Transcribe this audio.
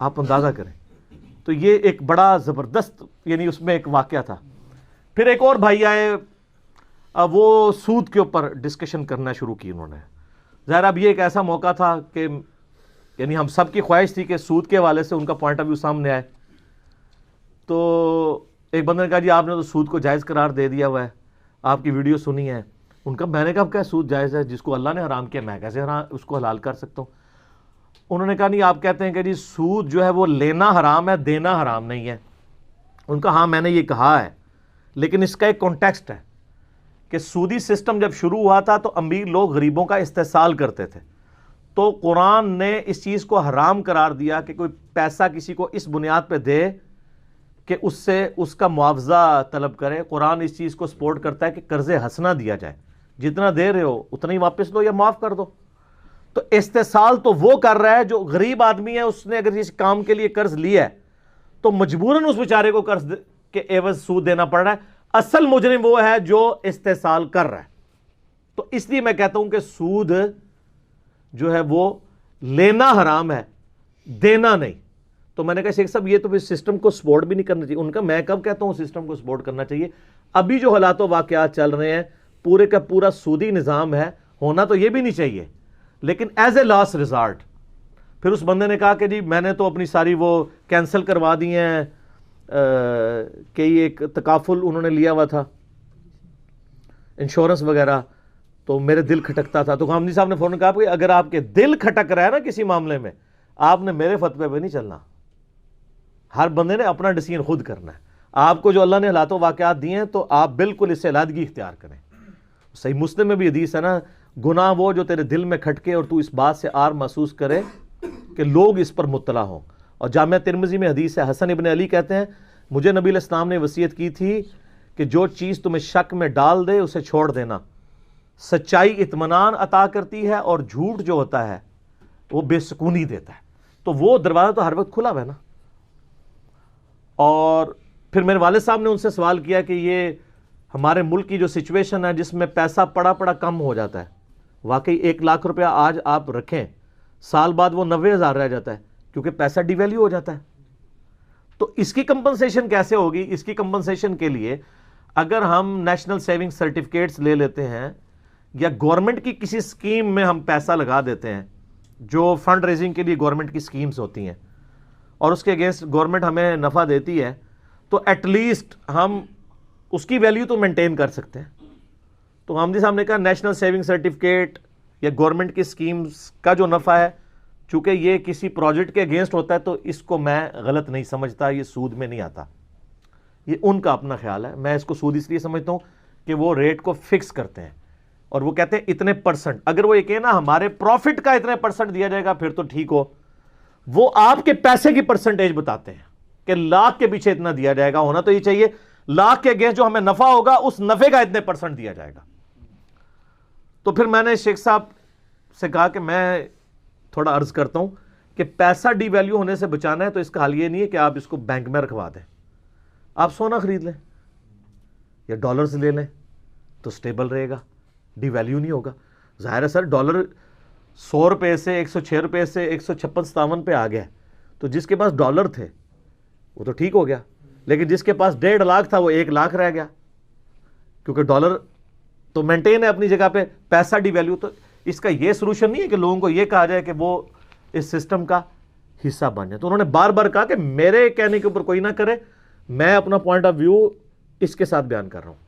آپ اندازہ کریں. تو یہ ایک بڑا زبردست یعنی اس میں ایک واقعہ تھا. پھر ایک اور بھائی آئے, وہ سود کے اوپر ڈسکشن کرنا شروع کی انہوں نے. ظاہر اب یہ ایک ایسا موقع تھا کہ یعنی ہم سب کی خواہش تھی کہ سود کے حوالے سے ان کا پوائنٹ آف ویو سامنے آئے. تو ایک بندے نے کہا جی آپ نے تو سود کو جائز قرار دے دیا ہوا ہے, آپ کی ویڈیو سنی ہے. ان کا میں نے کہا کیا سود جائز ہے؟ جس کو اللہ نے حرام کیا میں کیسے اس کو حلال کر سکتا ہوں؟ انہوں نے کہا نہیں, آپ کہتے ہیں کہ جی سود جو ہے وہ لینا حرام ہے, دینا حرام نہیں ہے. ان کا ہاں میں نے یہ کہا ہے, لیکن اس کا ایک کانٹیکسٹ ہے کہ سودی سسٹم جب شروع ہوا تھا تو امیر لوگ غریبوں کا استحصال کرتے تھے. تو قرآن نے اس چیز کو حرام قرار دیا کہ کوئی پیسہ کسی کو اس بنیاد پہ دے کہ اس سے اس کا معاوضہ طلب کرے. قرآن اس چیز کو سپورٹ کرتا ہے کہ قرض حسنہ دیا جائے, جتنا دے رہے ہو اتنا ہی واپس دو یا معاف کر دو. تو استحصال تو وہ کر رہا ہے جو غریب آدمی ہے, اس نے اگر اس کام کے لیے قرض لیا ہے تو مجبوراً اس بیچارے کو قرض کے عوض سود دینا پڑ رہا ہے. اصل مجرم وہ ہے جو استحصال کر رہا ہے. تو اس لیے میں کہتا ہوں کہ سود جو ہے وہ لینا حرام ہے, دینا نہیں. تو میں نے کہا شیخ صاحب یہ تو سسٹم کو سپورٹ بھی نہیں کرنا چاہیے. ان کا میں کب کہتا ہوں سسٹم کو سپورٹ کرنا چاہیے؟ ابھی جو حالات و واقعات چل رہے ہیں پورے کا پورا سودی نظام ہے, ہونا تو یہ بھی نہیں چاہیے, لیکن ایز اے لاسٹ ریزارٹ. پھر اس بندے نے کہا کہ جی میں نے تو اپنی ساری وہ کینسل کروا دی ہیں کہ یہ ایک تکافل انہوں نے لیا ہوا تھا, انشورنس وغیرہ, تو میرے دل کھٹکتا تھا. تو غامدی صاحب نے فوراً کہا کہ اگر آپ کے دل کھٹک رہا ہے نا کسی معاملے میں, آپ نے میرے فتوے پہ نہیں چلنا. ہر بندے نے اپنا ڈیسیژن خود کرنا ہے. آپ کو جو اللہ نے حالات و واقعات دیے ہیں تو آپ بالکل اس سے علیحدگی اختیار کریں. صحیح مسلم میں بھی حدیث ہے نا, گناہ وہ جو تیرے دل میں کھٹکے اور تو اس بات سے آر محسوس کرے کہ لوگ اس پر مطلع ہوں. اور جامعہ ترمذی میں حدیث ہے, حسن ابن علی کہتے ہیں مجھے نبی علیہ السلام نے وصیت کی تھی کہ جو چیز تمہیں شک میں ڈال دے اسے چھوڑ دینا. سچائی اطمینان عطا کرتی ہے اور جھوٹ جو ہوتا ہے وہ بے سکونی دیتا ہے. تو وہ دروازہ تو ہر وقت کھلا ہے نا. اور پھر میرے والد صاحب نے ان سے سوال کیا کہ یہ ہمارے ملک کی جو سچویشن ہے جس میں پیسہ پڑا کم ہو جاتا ہے, واقعی 1 لاکھ روپیہ آج آپ رکھیں, سال بعد وہ 90,000 رہ جاتا ہے کیونکہ پیسہ ڈی ویلیو ہو جاتا ہے. تو اس کی کمپنسیشن کیسے ہوگی؟ اس کی کمپنسیشن کے لیے اگر ہم نیشنل سیونگ سرٹیفکیٹس لے لیتے ہیں یا گورنمنٹ کی کسی اسکیم میں ہم پیسہ لگا دیتے ہیں, جو فنڈ ریزنگ کے لیے گورنمنٹ کی اسکیمز ہوتی ہیں اور اس کے اگینسٹ گورنمنٹ ہمیں نفع دیتی ہے, تو ایٹ لیسٹ ہم اس کی ویلیو تو مینٹین کر سکتے ہیں. تو غامدی صاحب نے کہا نیشنل سیونگ سرٹیفکیٹ یا گورنمنٹ کی اسکیمز کا جو نفع ہے, چونکہ یہ کسی پروجیکٹ کے اگینسٹ ہوتا ہے تو اس کو میں غلط نہیں سمجھتا, یہ سود میں نہیں آتا. یہ ان کا اپنا خیال ہے. میں اس کو سود اس لیے سمجھتا ہوں کہ وہ ریٹ کو فکس کرتے ہیں اور وہ کہتے ہیں اتنے پرسنٹ. اگر وہ یہ کہے نا ہمارے پروفٹ کا اتنے پرسنٹ دیا جائے گا پھر تو ٹھیک ہو. وہ آپ کے پیسے کی پرسنٹیج بتاتے ہیں کہ لاکھ کے پیچھے اتنا دیا جائے گا. ہونا تو یہ چاہیے لاکھ کے اگینسٹ جو ہمیں نفع ہوگا اس نفع کا اتنے پرسنٹ دیا جائے گا. تو پھر میں نے شیخ صاحب سے کہا کہ میں تھوڑا عرض کرتا ہوں کہ پیسہ ڈی ویلیو ہونے سے بچانا ہے تو اس کا حل یہ نہیں ہے کہ آپ اس کو بینک میں رکھوا دیں. آپ سونا خرید لیں یا ڈالرز لے لیں تو سٹیبل رہے گا, ڈی ویلیو نہیں ہوگا. ظاہر ہے سر ڈالر 100 روپے سے 106 روپے سے 156-57 پہ آ گیا, تو جس کے پاس ڈالر تھے وہ تو ٹھیک ہو گیا, لیکن جس کے پاس 1.5 لاکھ تھا وہ 1 لاکھ رہ گیا, کیونکہ ڈالر تو مینٹین ہے اپنی جگہ پہ, پیسہ ڈی ویلیو. تو اس کا یہ سولوشن نہیں ہے کہ لوگوں کو یہ کہا جائے کہ وہ اس سسٹم کا حصہ بن جائے. تو انہوں نے بار بار کہا کہ میرے کہنے کے اوپر کوئی نہ کرے, میں اپنا پوائنٹ آف ویو اس کے ساتھ بیان کر رہا ہوں.